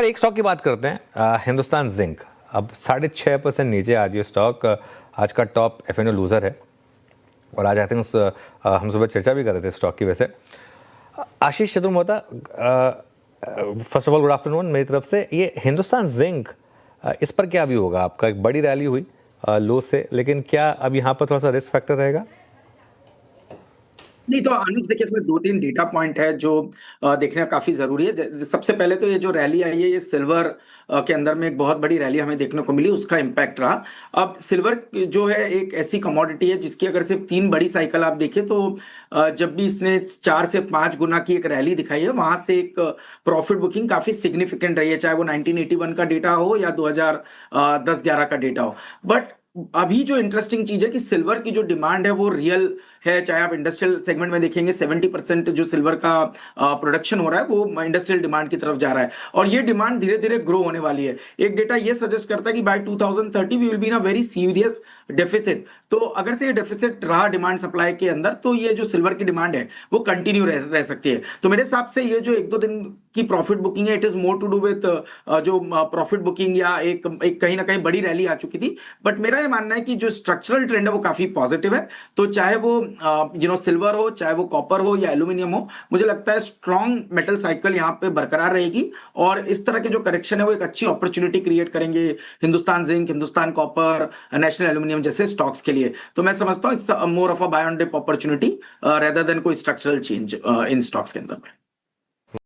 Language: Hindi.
खैर एक स्टॉक की बात करते हैं, हिंदुस्तान जिंक। अब 6.5% नीचे आज ये स्टॉक, आज का टॉप एफएनओ लूजर है। और आज आई थिंक हम सुबह चर्चा भी कर रहे थे स्टॉक की। वैसे Ashish Chaturvedi, first of all good afternoon मेरी तरफ से। ये हिंदुस्तान जिंक, इस पर क्या भी होगा आपका? एक बड़ी रैली हुई लो से, लेकिन क्या अब यहाँ पर थोड़ा सा रिस्क फैक्टर रहेगा? नहीं तो अनुज देखिए, इसमें दो तीन डेटा पॉइंट है जो देखना काफी जरूरी है। सबसे पहले तो ये जो रैली आई है, ये सिल्वर के अंदर में एक बहुत बड़ी रैली हमें देखने को मिली, उसका इम्पैक्ट रहा। अब सिल्वर जो है एक ऐसी कमोडिटी है जिसकी अगर सिर्फ 3 बड़ी साइकिल आप देखें तो जब भी इसने 4 से 5 गुना की एक रैली दिखाई है, वहां से एक प्रॉफिट बुकिंग काफी सिग्निफिकेंट रही है, चाहे वो 1981 का डेटा हो या 2010-11 का डेटा हो। बट अभी जो इंटरेस्टिंग चीज है कि सिल्वर की जो डिमांड है वो रियल है। चाहे आप इंडस्ट्रियल सेगमेंट में देखेंगे, 70% जो सिल्वर का प्रोडक्शन हो रहा है वो इंडस्ट्रियल डिमांड की तरफ जा रहा है, और ये डिमांड धीरे धीरे ग्रो होने वाली है। एक डेटा ये सजेस्ट करता है कि by 2030 we will be in a very serious deficit. तो अगर से ये डेफिसिट रहा डिमांड सप्लाई के अंदर, तो ये जो सिल्वर की डिमांड है वो कंटिन्यू रह सकती है। तो मेरे हिसाब से ये जो 1-2 दिन की प्रॉफिट बुकिंग है, it is more to do with जो प्रॉफिट बुकिंग या एक कहीं ना कहीं बड़ी रैली आ चुकी थी। बट मेरा ये मानना है कि जो स्ट्रक्चरल ट्रेंड है वो काफी पॉजिटिव है। तो चाहे वो सिल्वर हो, चाहे वो कॉपर हो या एल्यूमिनियम हो, मुझे लगता है स्ट्रॉन्ग मेटल साइकिल यहाँ पे बरकरार रहेगी। और इस तरह के जो करेक्शन है वो एक अच्छी अपॉर्चुनिटी क्रिएट करेंगे Hindustan Zinc, Hindustan Copper, National Aluminium जैसे स्टॉक्स के लिए। तो मैं समझता हूँ it's more of a buy on dip opportunity rather than कोई स्ट्रक्चरल चेंज इन स्टॉक्स के अंदर में।